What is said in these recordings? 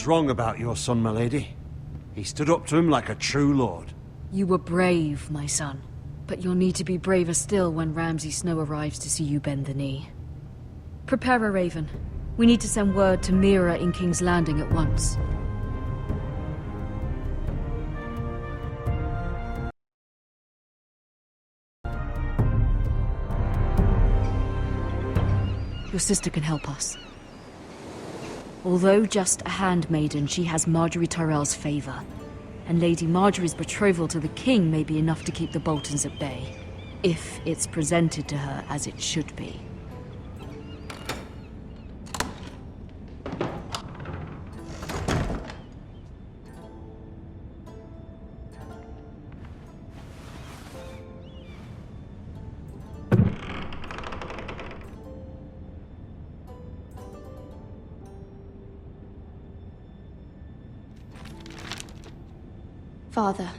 was wrong about your son, my lady. He stood up to him like a true lord. You were brave, my son. But you'll need to be braver still when Ramsay Snow arrives to see you bend the knee. Prepare a raven. We need to send word to Mira in King's Landing at once. Your sister can help us. Although just a handmaiden, she has Marjorie Tyrell's favor. And Lady Marjorie's betrothal to the king may be enough to keep the Boltons at bay. If it's presented to her as it should be. Father.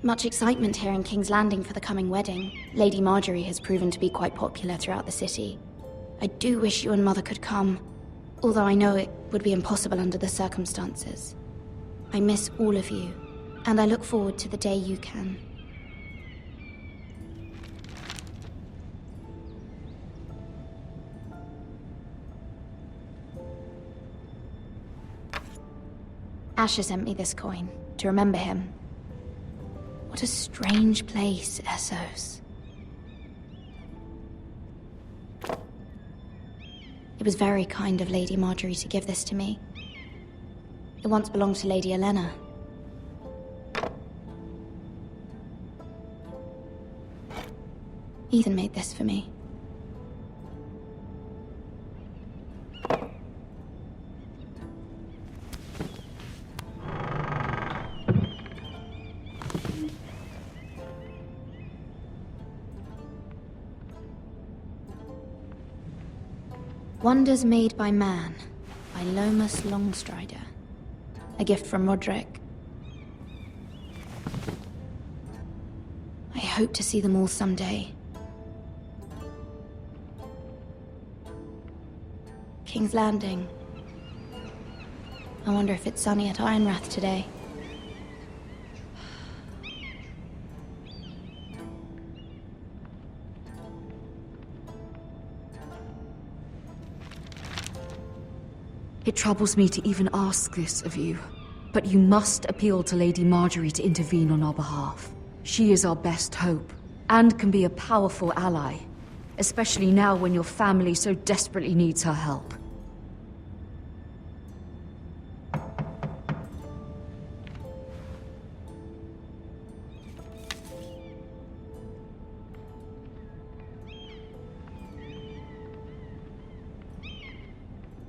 Much excitement here in King's Landing for the coming wedding. Lady Marjorie has proven to be quite popular throughout the city. I do wish you and Mother could come, although I know it would be impossible under the circumstances. I miss all of you, and I look forward to the day you can. Asher sent me this coin, to remember him. What a strange place, Essos. It was very kind of Lady Marjorie to give this to me. It once belonged to Lady Elena. Ethan made this for me. Wonders Made by Man, by Lomas Longstrider. A gift from Roderick. I hope to see them all someday. King's Landing. I wonder if it's sunny at Ironrath today. It troubles me to even ask this of you, but you must appeal to Lady Marjorie to intervene on our behalf. She is our best hope, and can be a powerful ally, especially now when your family so desperately needs her help.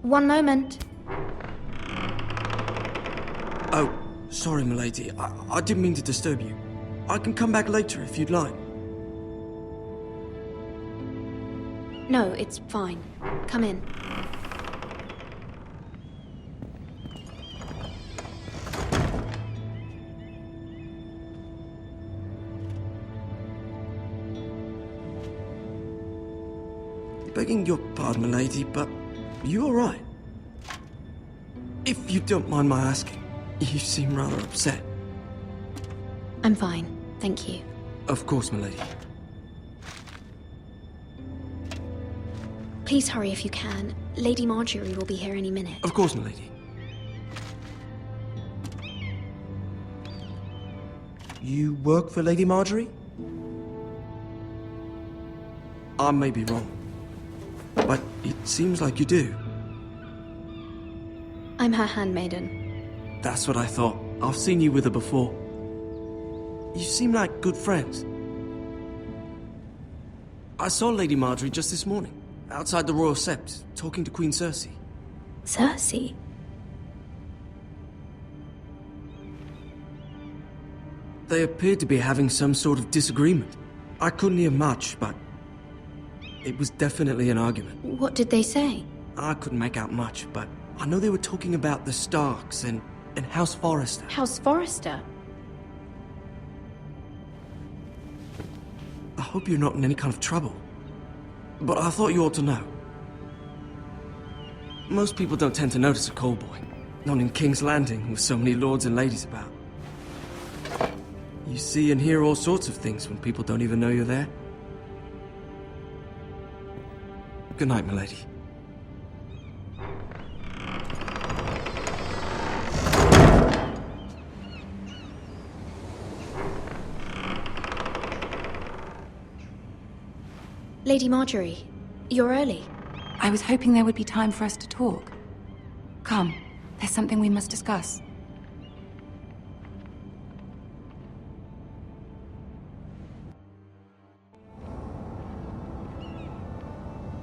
One moment. Oh, sorry, milady. I didn't mean to disturb you. I can come back later if you'd like. No, it's fine. Come in. Begging your pardon, milady, but you all right? If you don't mind my asking, you seem rather upset. I'm fine, thank you. Of course, milady. Please hurry if you can. Lady Marjorie will be here any minute. Of course, milady. You work for Lady Marjorie? I may be wrong, but it seems like you do. I'm her handmaiden. That's what I thought. I've seen you with her before. You seem like good friends. I saw Lady Marjorie just this morning, outside the Royal Sept, talking to Queen Cersei. Cersei? They appeared to be having some sort of disagreement. I couldn't hear much, but it was definitely an argument. What did they say? I couldn't make out much, but I know they were talking about the Starks and House Forrester. House Forrester? I hope you're not in any kind of trouble, but I thought you ought to know. Most people don't tend to notice a call boy. Not in King's Landing, with so many lords and ladies about. You see and hear all sorts of things when people don't even know you're there. Good night, milady. Lady Marjorie, you're early. I was hoping there would be time for us to talk. Come, there's something we must discuss.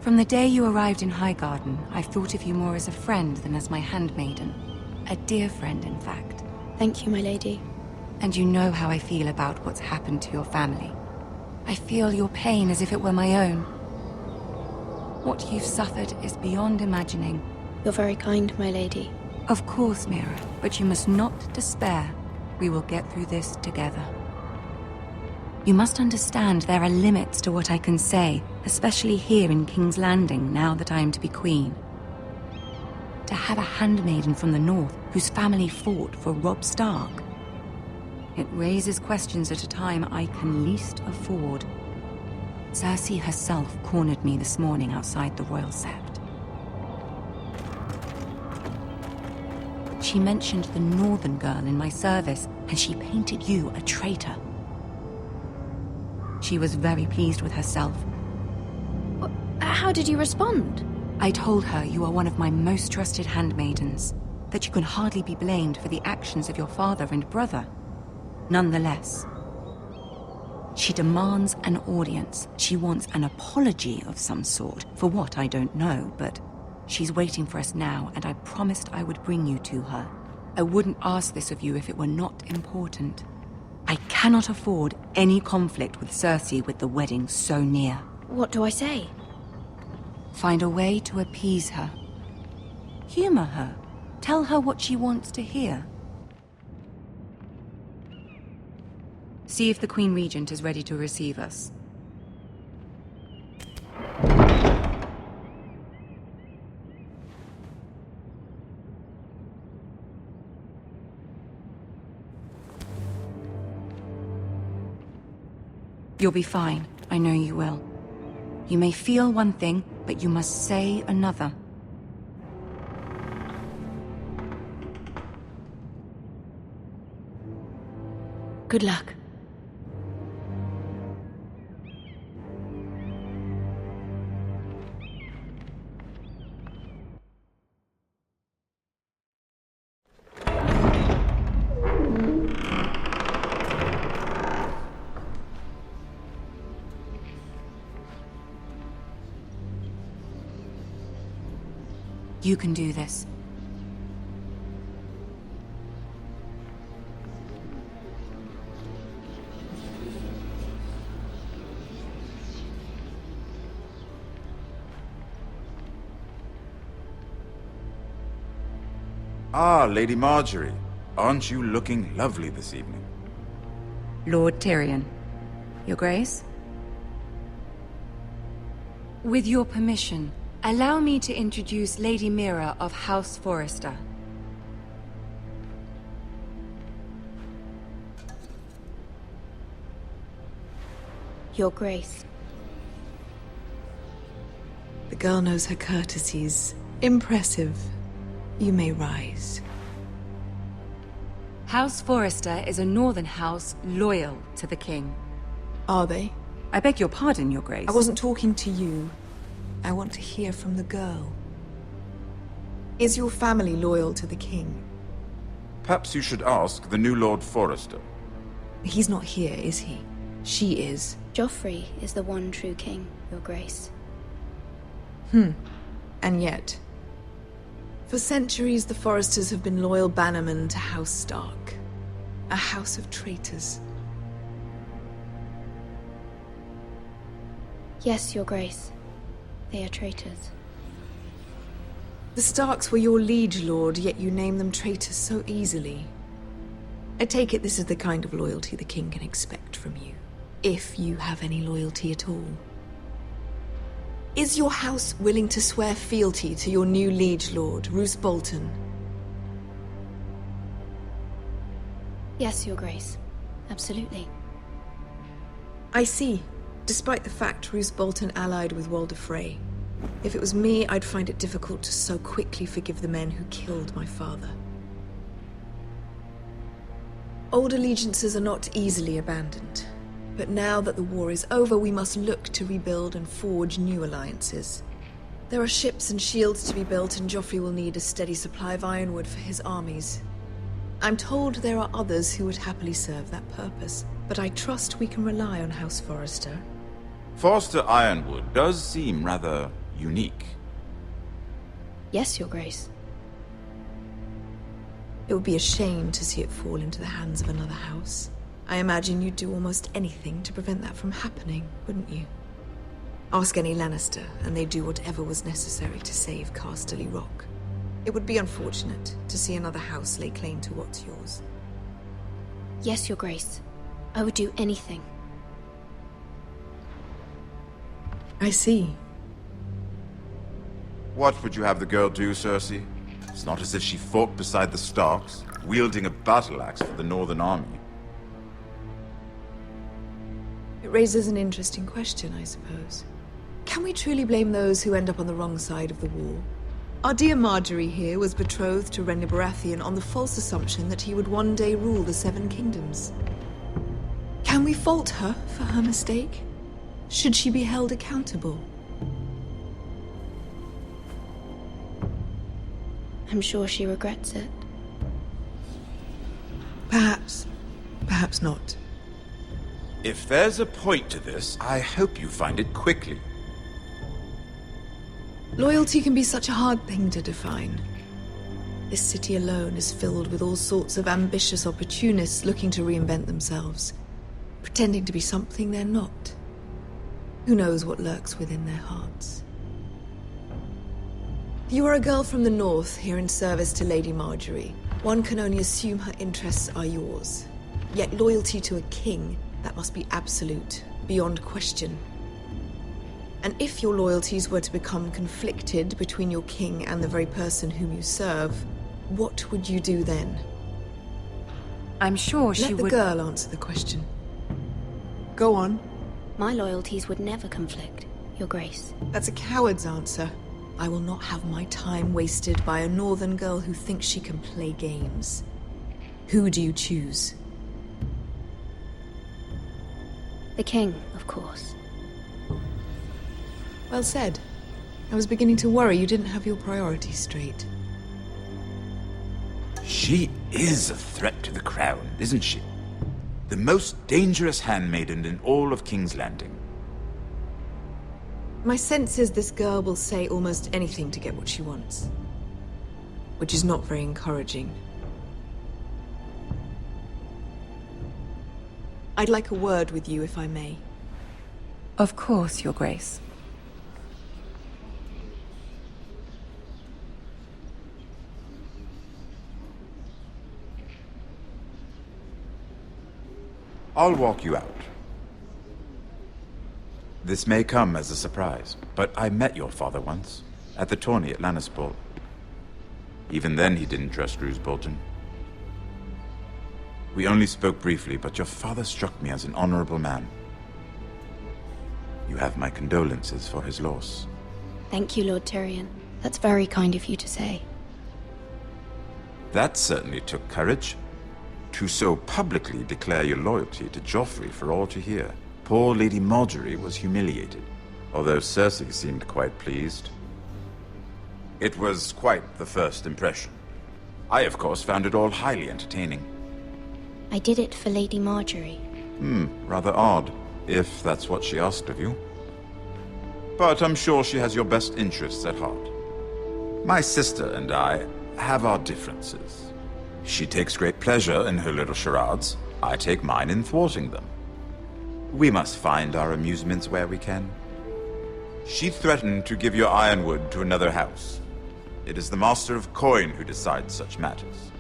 From the day you arrived in Highgarden, I've thought of you more as a friend than as my handmaiden. A dear friend, in fact. Thank you, my lady. And you know how I feel about what's happened to your family. I feel your pain as if it were my own. What you've suffered is beyond imagining. You're very kind, my lady. Of course, Mira, but you must not despair. We will get through this together. You must understand there are limits to what I can say, especially here in King's Landing, now that I am to be queen. To have a handmaiden from the north whose family fought for Robb Stark. It raises questions at a time I can least afford. Cersei herself cornered me this morning outside the Royal Sept. She mentioned the northern girl in my service, and she painted you a traitor. She was very pleased with herself. How did you respond? I told her you are one of my most trusted handmaidens, that you can hardly be blamed for the actions of your father and brother. Nonetheless, she demands an audience. She wants an apology of some sort, for what I don't know, but she's waiting for us now, and I promised I would bring you to her. I wouldn't ask this of you if it were not important. I cannot afford any conflict with Cersei with the wedding so near. What do I say? Find a way to appease her. Humor her. Tell her what she wants to hear. See if the Queen Regent is ready to receive us. You'll be fine. I know you will. You may feel one thing, but you must say another. Good luck. You can do this. Ah, Lady Marjorie. Aren't you looking lovely this evening? Lord Tyrion. Your Grace? With your permission, allow me to introduce Lady Mira of House Forrester. Your Grace. The girl knows her courtesies. Impressive. You may rise. House Forrester is a northern house loyal to the king. Are they? I beg your pardon, Your Grace. I wasn't talking to you. I want to hear from the girl. Is your family loyal to the king? Perhaps you should ask the new Lord Forrester. He's not here, is he? She is. Joffrey is the one true king, Your Grace. And yet, for centuries the Forresters have been loyal bannermen to House Stark. A house of traitors. Yes, Your Grace. They are traitors. The Starks were your liege lord, yet you name them traitors so easily. I take it this is the kind of loyalty the king can expect from you. If you have any loyalty at all. Is your house willing to swear fealty to your new liege lord, Roose Bolton? Yes, Your Grace. Absolutely. I see. Despite the fact Roose Bolton allied with Walder Frey. If it was me, I'd find it difficult to so quickly forgive the men who killed my father. Old allegiances are not easily abandoned. But now that the war is over, we must look to rebuild and forge new alliances. There are ships and shields to be built, and Joffrey will need a steady supply of ironwood for his armies. I'm told there are others who would happily serve that purpose, but I trust we can rely on House Forrester. Forster Ironwood does seem rather unique. Yes, Your Grace. It would be a shame to see it fall into the hands of another house. I imagine you'd do almost anything to prevent that from happening, wouldn't you? Ask any Lannister, and they'd do whatever was necessary to save Casterly Rock. It would be unfortunate to see another house lay claim to what's yours. Yes, Your Grace. I would do anything. I see. What would you have the girl do, Cersei? It's not as if she fought beside the Starks, wielding a battle axe for the Northern Army. It raises an interesting question, I suppose. Can we truly blame those who end up on the wrong side of the war? Our dear Marjorie here was betrothed to Rhaenyra Baratheon on the false assumption that he would one day rule the Seven Kingdoms. Can we fault her for her mistake? Should she be held accountable? I'm sure she regrets it. Perhaps. Perhaps not. If there's a point to this, I hope you find it quickly. Loyalty can be such a hard thing to define. This city alone is filled with all sorts of ambitious opportunists looking to reinvent themselves, pretending to be something they're not. Who knows what lurks within their hearts? You are a girl from the north, here in service to Lady Marjorie. One can only assume her interests are yours. Yet loyalty to a king, that must be absolute, beyond question. And if your loyalties were to become conflicted between your king and the very person whom you serve, what would you do then? I'm sure she Let the would... girl answer the question. Go on. My loyalties would never conflict, Your Grace. That's a coward's answer. I will not have my time wasted by a northern girl who thinks she can play games. Who do you choose? The king, of course. Well said. I was beginning to worry you didn't have your priorities straight. She is a threat to the crown, isn't she? The most dangerous handmaiden in all of King's Landing. My sense is this girl will say almost anything to get what she wants. Which is not very encouraging. I'd like a word with you, if I may. Of course, Your Grace. I'll walk you out. This may come as a surprise, but I met your father once, at the tourney at Lannisport. Even then he didn't trust Roose Bolton. We only spoke briefly, but your father struck me as an honorable man. You have my condolences for his loss. Thank you, Lord Tyrion. That's very kind of you to say. That certainly took courage. To so publicly declare your loyalty to Joffrey for all to hear. Poor Lady Marjorie was humiliated, although Cersei seemed quite pleased. It was quite the first impression. I, of course, found it all highly entertaining. I did it for Lady Marjorie. Rather odd, if that's what she asked of you. But I'm sure she has your best interests at heart. My sister and I have our differences. She takes great pleasure in her little charades. I take mine in thwarting them. We must find our amusements where we can. She threatened to give your ironwood to another house. It is the Master of Coin who decides such matters.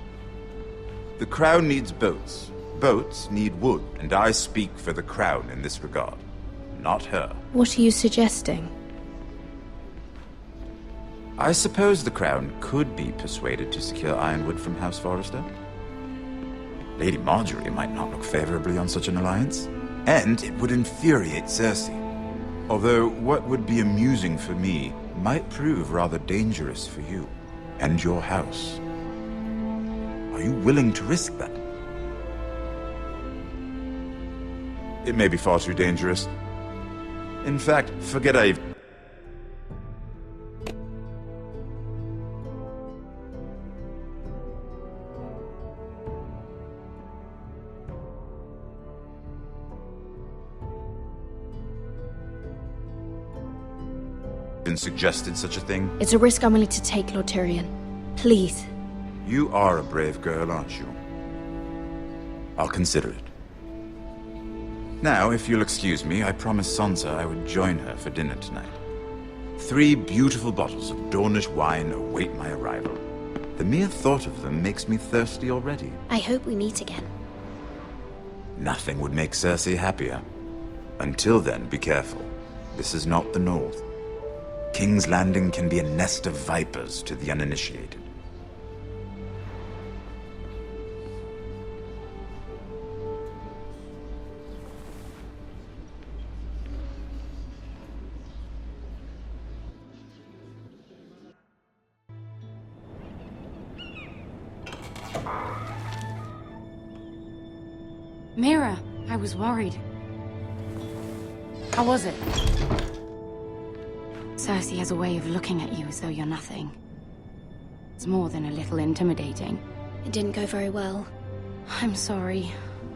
The Crown needs boats. Boats need wood, and I speak for the Crown in this regard, not her. What are you suggesting? I suppose the Crown could be persuaded to secure ironwood from House Forrester. Lady Marjorie might not look favorably on such an alliance, and it would infuriate Cersei. Although what would be amusing for me might prove rather dangerous for you and your house. Are you willing to risk that? It may be far too dangerous. In fact, forget I've... been suggested such a thing. It's a risk I'm willing to take, Lord Tyrion. Please. You are a brave girl, aren't you? I'll consider it. Now, if you'll excuse me, I promised Sansa I would join her for dinner tonight. 3 beautiful bottles of Dornish wine await my arrival. The mere thought of them makes me thirsty already. I hope we meet again. Nothing would make Cersei happier. Until then, be careful. This is not the North. King's Landing can be a nest of vipers to the uninitiated. Mira, I was worried. How was it? Cersei has a way of looking at you as though you're nothing. It's more than a little intimidating. It didn't go very well. I'm sorry.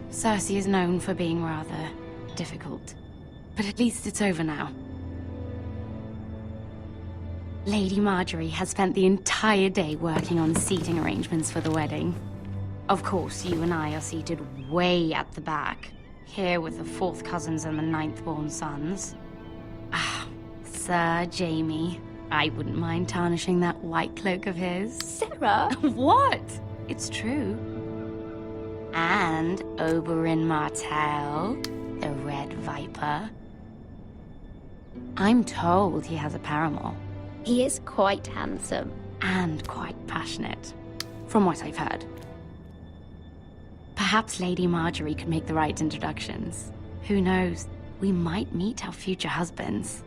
Cersei is known for being rather difficult. But at least it's over now. Lady Marjorie has spent the entire day working on seating arrangements for the wedding. Of course, you and I are seated way at the back, here with the 4th cousins and the 9th-born sons. Ah, Sir Jaime. I wouldn't mind tarnishing that white cloak of his. Sarah! What? It's true. And Oberyn Martell, the Red Viper. I'm told he has a paramour. He is quite handsome. And quite passionate, from what I've heard. Perhaps Lady Marjorie could make the right introductions. Who knows? We might meet our future husbands.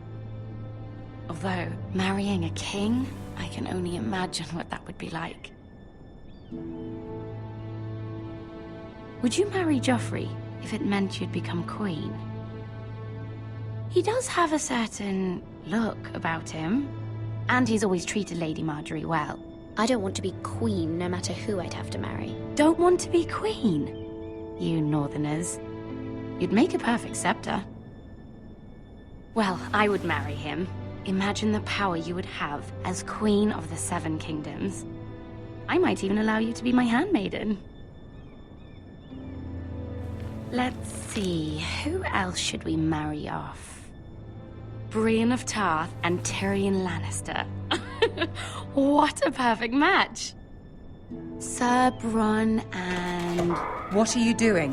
Although, marrying a king, I can only imagine what that would be like. Would you marry Joffrey if it meant you'd become queen? He does have a certain look about him, and he's always treated Lady Marjorie well. I don't want to be queen no matter who I'd have to marry. Don't want to be queen? You northerners. You'd make a perfect scepter. Well, I would marry him. Imagine the power you would have as Queen of the 7 Kingdoms. I might even allow you to be my handmaiden. Let's see, who else should we marry off? Brienne of Tarth and Tyrion Lannister. What a perfect match! Sir Bronn and... What are you doing?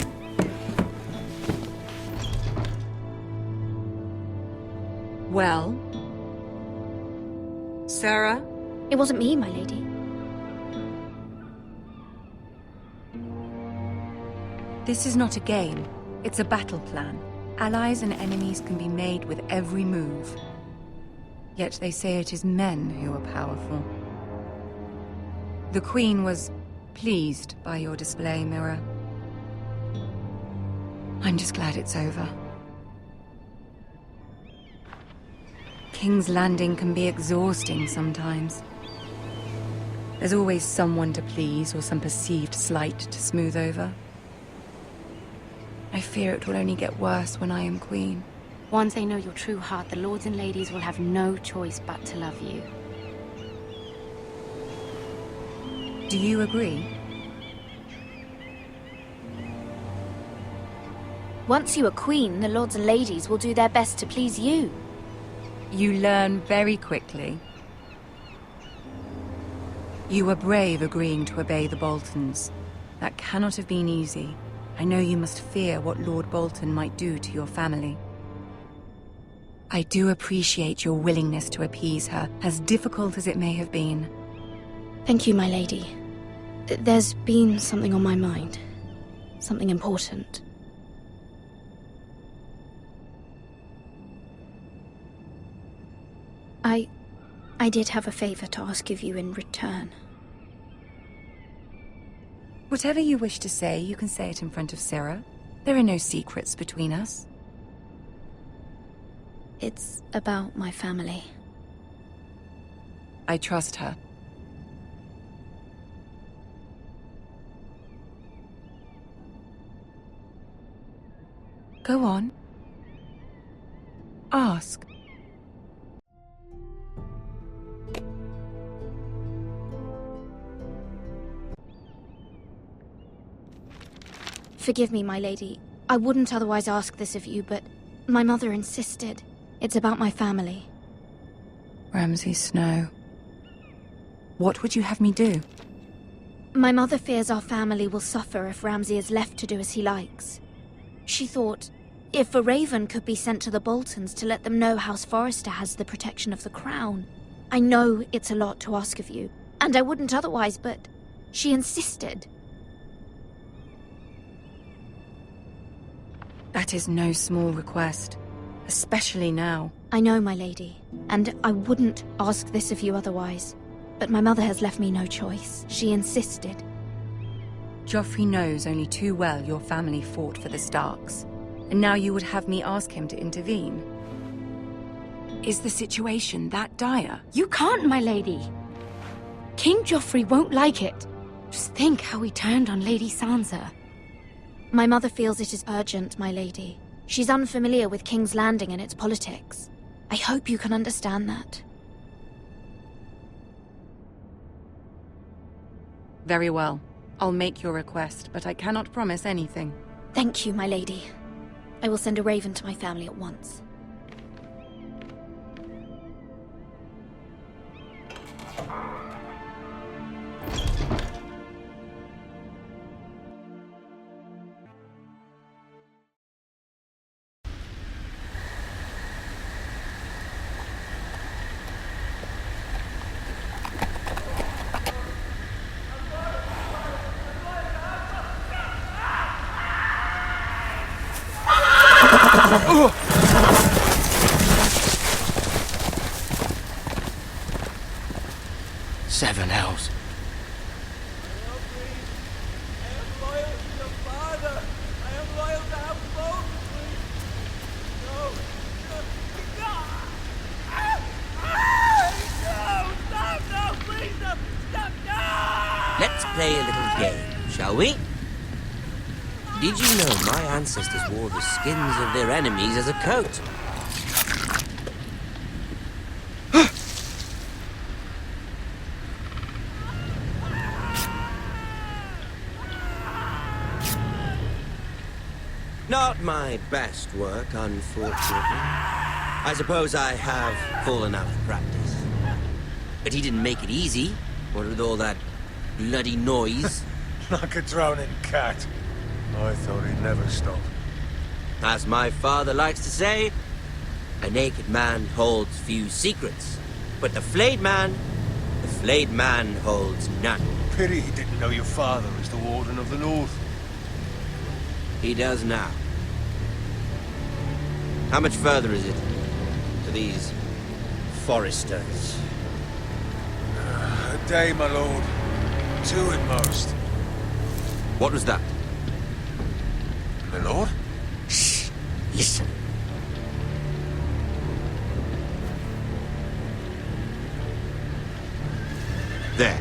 Well? Sarah? It wasn't me, my lady. This is not a game. It's a battle plan. Allies and enemies can be made with every move. Yet they say it is men who are powerful. The Queen was pleased by your display, Mira. I'm just glad it's over. King's Landing can be exhausting sometimes. There's always someone to please or some perceived slight to smooth over. I fear it will only get worse when I am queen. Once they know your true heart, the lords and ladies will have no choice but to love you. Do you agree? Once you are queen, the lords and ladies will do their best to please you. You learn very quickly. You were brave agreeing to obey the Boltons. That cannot have been easy. I know you must fear what Lord Bolton might do to your family. I do appreciate your willingness to appease her, as difficult as it may have been. Thank you, my lady. There's been something on my mind. Something important. I did have a favor to ask of you in return. Whatever you wish to say, you can say it in front of Sarah. There are no secrets between us. It's about my family. I trust her. Go on. Ask. Forgive me, my lady. I wouldn't otherwise ask this of you, but my mother insisted. It's about my family. Ramsay Snow. What would you have me do? My mother fears our family will suffer if Ramsay is left to do as he likes. She thought, if a raven could be sent to the Boltons to let them know House Forrester has the protection of the crown. I know it's a lot to ask of you, and I wouldn't otherwise, but she insisted. That is no small request, especially now. I know, my lady, and I wouldn't ask this of you otherwise. But my mother has left me no choice. She insisted. Joffrey knows only too well your family fought for the Starks, and now you would have me ask him to intervene. Is the situation that dire? You can't, my lady. King Joffrey won't like it. Just think how he turned on Lady Sansa. My mother feels it is urgent, my lady. She's unfamiliar with King's Landing and its politics. I hope you can understand that. Very well. I'll make your request, but I cannot promise anything. Thank you, my lady. I will send a raven to my family at once. Seven hells. Let's play a little game, shall we? Did you know my ancestors wore the skins of their enemies as a coat? Not my best work, unfortunately. I suppose I have fallen out of practice. But he didn't make it easy, what with all that bloody noise. Like a drowning cat. I thought he'd never stop. As my father likes to say, a naked man holds few secrets. But the flayed man holds none. Pity he didn't know your father was the Warden of the North. He does now. How much further is it to these Forresters? A day, my lord. 2 at most. What was that? My lord? Shh! Listen. There.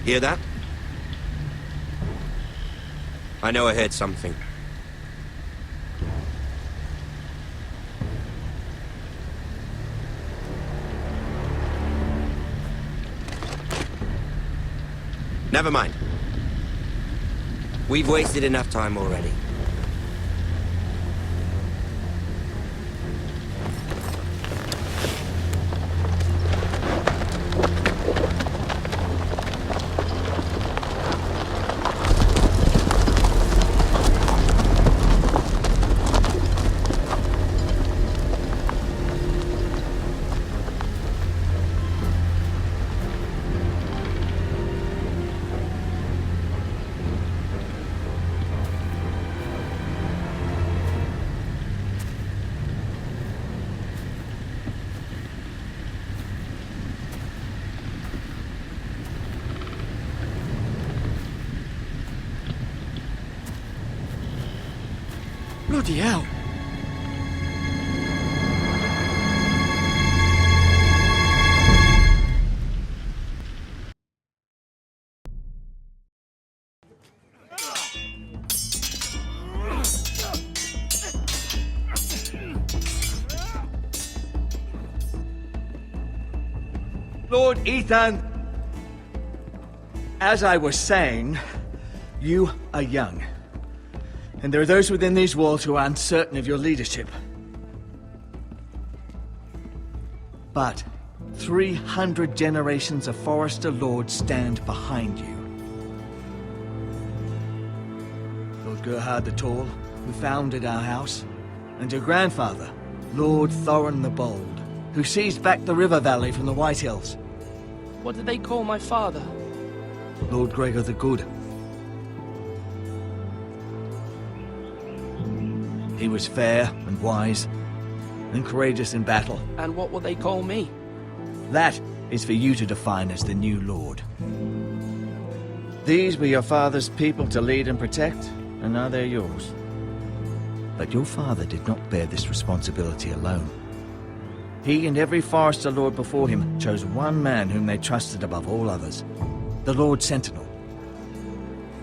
Hear that? I know I heard something. Never mind. We've wasted enough time already. Bloody hell! Lord Ethan, as I was saying, you are young. And there are those within these walls who are uncertain of your leadership. But 300 generations of Forester Lords stand behind you. Lord Gerhard the Tall, who founded our house, and your grandfather, Lord Thorin the Bold, who seized back the river valley from the White Hills. What did they call my father? Lord Gregor the Good. He was fair and wise, and courageous in battle. And what will they call me? That is for you to define as the new lord. These were your father's people to lead and protect, and now they're yours. But your father did not bear this responsibility alone. He and every Forester Lord before him chose one man whom they trusted above all others, the Lord Sentinel.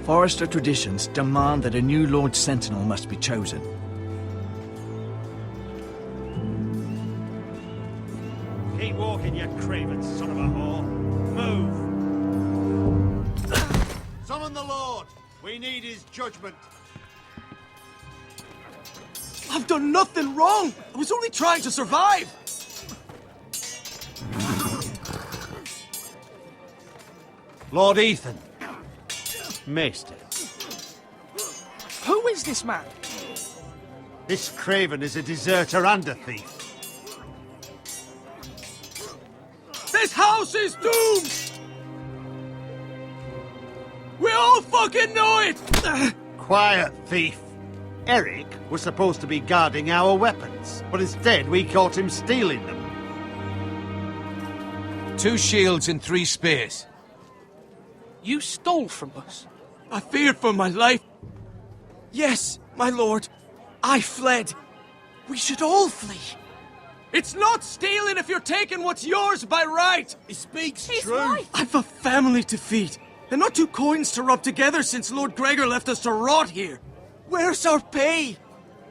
Forester traditions demand that a new Lord Sentinel must be chosen. Keep walking, you craven son of a whore. Move! Summon the Lord! We need his judgment. I've done nothing wrong! I was only trying to survive! Lord Ethan. Maester. Who is this man? This craven is a deserter and a thief. This house is doomed! We all fucking know it! Quiet, thief. Eric was supposed to be guarding our weapons, but instead we caught him stealing them. 2 shields and 3 spears. You stole from us. I feared for my life. Yes, my lord. I fled. We should all flee. It's not stealing if you're taking what's yours by right. He speaks He's true. right. I've a family to feed, and not 2 coins to rub together since Lord Gregor left us to rot here. Where's our pay?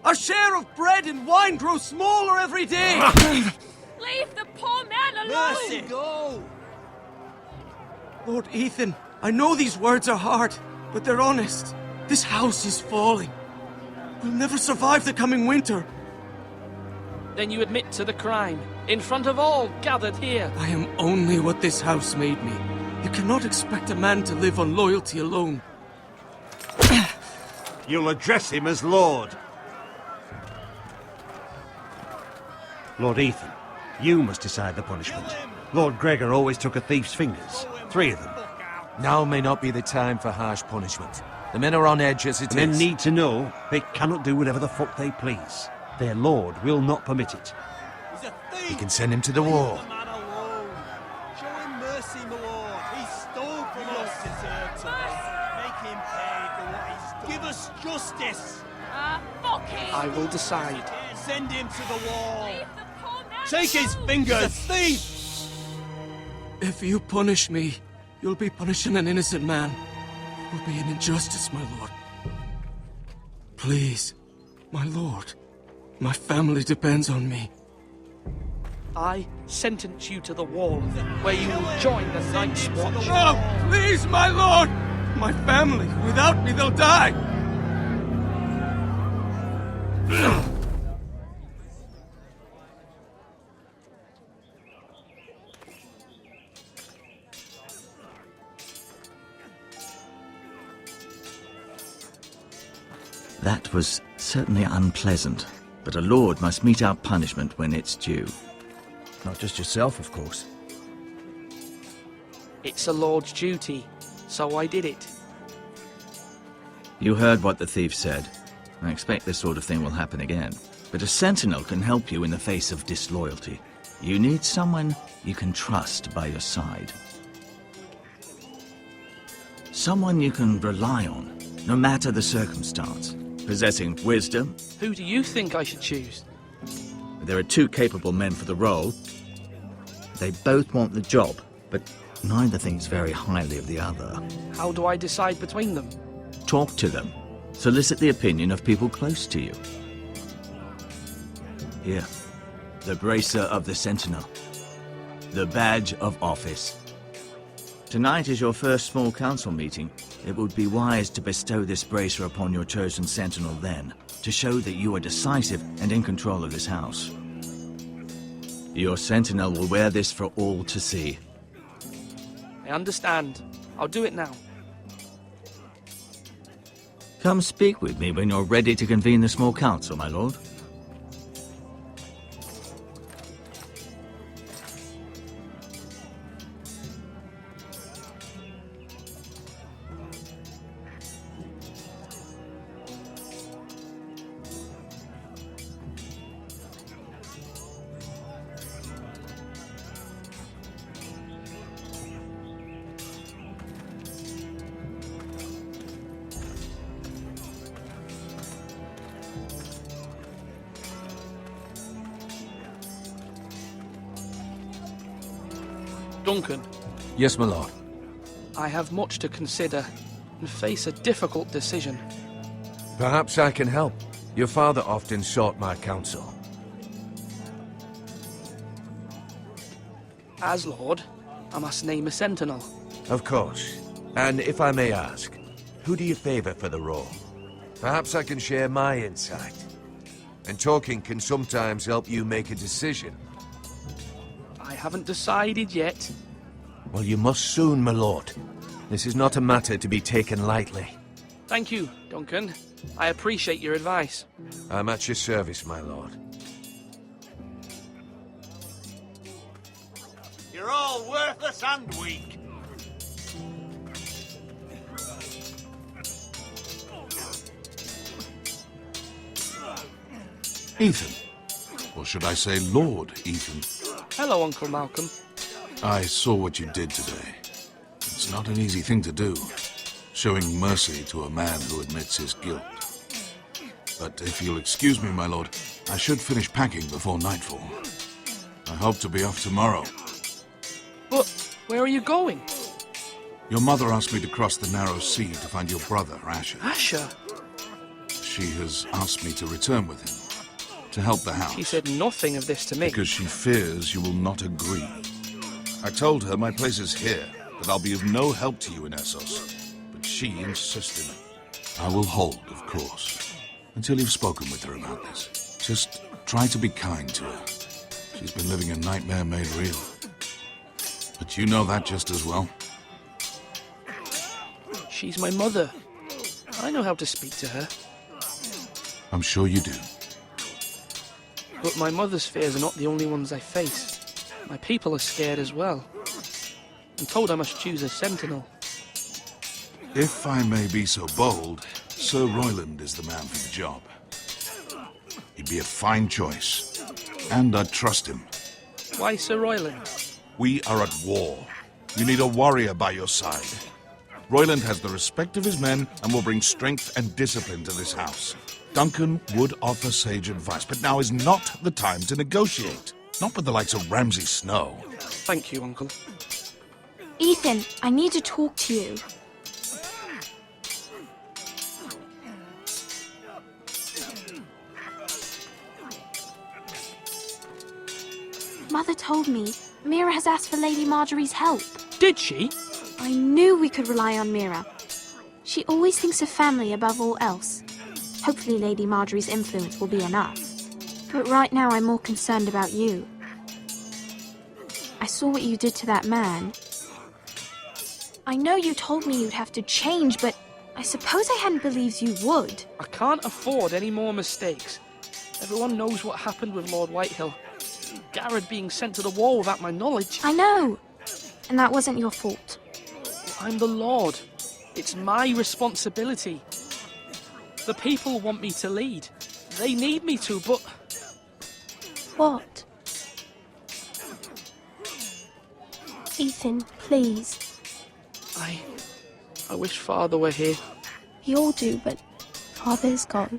Our share of bread and wine grows smaller every day. Leave the poor man alone! Mercy, go! Lord Ethan, I know these words are hard, but they're honest. This house is falling. We'll never survive the coming winter. Then you admit to the crime, in front of all gathered here. I am only what this house made me. You cannot expect a man to live on loyalty alone. You'll address him as Lord. Lord Ethan, you must decide the punishment. Lord Gregor always took a thief's fingers. 3 of them. Now may not be the time for harsh punishment. The men are on edge as it is. Men need to know they cannot do whatever the fuck they please. Their lord will not permit it. He's a thief. You can send him to the wall. Leave the man alone. Show him mercy, my lord. He stole from us. Make him pay for what he's done. Give us justice. Fuck him! I will decide. Send him to the wall. Leave the poor man Take his alone. fingers. He's a thief. If you punish me, you'll be punishing an innocent man. It will be an injustice, my lord. Please, my lord. My family depends on me. I sentence you to the wall, where you will join the Night's Watch. No! Please, my lord! My family. Without me, they'll die! That was certainly unpleasant, but a lord must mete out punishment when it's due. Not just yourself, of course. It's a lord's duty, so I did it. You heard what the thief said. I expect this sort of thing will happen again. But a sentinel can help you in the face of disloyalty. You need someone you can trust by your side. Someone you can rely on, no matter the circumstance. Possessing wisdom, Who do you think I should choose? There are two capable men for the role. They both want the job, but neither thinks very highly of the other. How do I decide between them? Talk to them. Solicit the opinion of people close to you. Here, the bracer of the Sentinel. The badge of office. Tonight is your first small council meeting. It would be wise to bestow this bracer upon your chosen Sentinel then, to show that you are decisive and in control of this house. Your Sentinel will wear this for all to see. I understand. I'll do it now. Come speak with me when you're ready to convene the small council, my lord. Duncan, Yes, my lord. I have much to consider and face a difficult decision. Perhaps I can help. Your father often sought my counsel. As Lord, I must name a sentinel. Of course. And if I may ask, who do you favor for the role? Perhaps I can share my insight. And talking can sometimes help you make a decision. I haven't decided yet. Well, you must soon, my lord. This is not a matter to be taken lightly. Thank you, Duncan. I appreciate your advice. I'm at your service, my lord. You're all worthless and weak. Ethan. Or should I say Lord Ethan? Hello, Uncle Malcolm. I saw what you did today. It's not an easy thing to do, showing mercy to a man who admits his guilt. But if you'll excuse me, my lord, I should finish packing before nightfall. I hope to be off tomorrow. But where are you going? Your mother asked me to cross the narrow sea to find your brother, Asher. Asher? She has asked me to return with him, to help the house. She said nothing of this to me. Because she fears you will not agree. I told her my place is here, that I'll be of no help to you in Essos. But she insisted. I will hold, of course, until you've spoken with her about this. Just try to be kind to her. She's been living a nightmare made real. But you know that just as well. She's my mother. I know how to speak to her. I'm sure you do. But my mother's fears are not the only ones I face. My people are scared as well. I'm told I must choose a sentinel. If I may be so bold, Sir Royland is the man for the job. He'd be a fine choice, and I'd trust him. Why Sir Royland? We are at war. You need a warrior by your side. Royland has the respect of his men and will bring strength and discipline to this house. Duncan would offer sage advice, but now is not the time to negotiate. Not with the likes of Ramsay Snow. Thank you, Uncle. Ethan, I need to talk to you. Mother told me Mira has asked for Lady Marjorie's help. Did she? I knew we could rely on Mira. She always thinks of family above all else. Hopefully Lady Marjorie's influence will be enough. But right now I'm more concerned about you. I saw what you did to that man. I know you told me you'd have to change, but I suppose I hadn't believed you would. I can't afford any more mistakes. Everyone knows what happened with Lord Whitehill. Garrett being sent to the wall without my knowledge. I know. And that wasn't your fault. I'm the Lord. It's my responsibility. The people want me to lead. They need me to, but... What? Ethan, please. I wish Father were here. We all do, but Father's gone.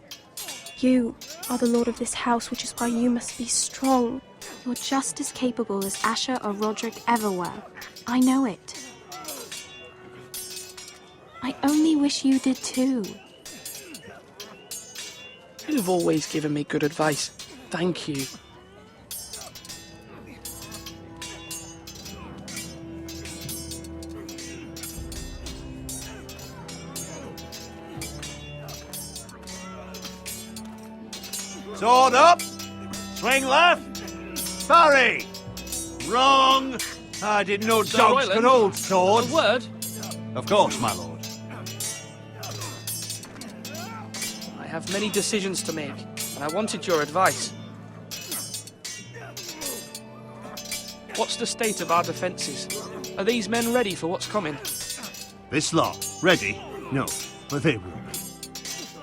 You are the lord of this house, which is why you must be strong. You're just as capable as Asher or Roderick ever were. I know it. I only wish you did too. You've always given me good advice. Thank you. Sword up! Swing left! Parry! Wrong! I didn't know Sir dogs Royland, could hold swords. A word? Of course, my lord. I have many decisions to make, and I wanted your advice. What's the state of our defences? Are these men ready for what's coming? This lot, ready? No, but they will be.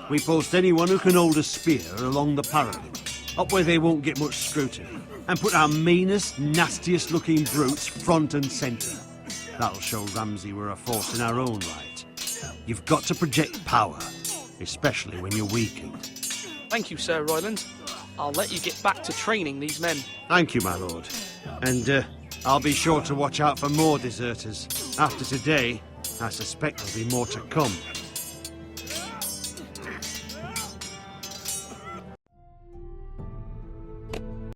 We post anyone who can hold a spear along the parapet, up where they won't get much scrutiny, and put our meanest, nastiest looking brutes front and centre. That'll show Ramsay we're a force in our own right. You've got to project power, especially when you're weakened. Thank you, Sir Royland. I'll let you get back to training these men. Thank you, my lord. And I'll be sure to watch out for more deserters. After today, I suspect there'll be more to come.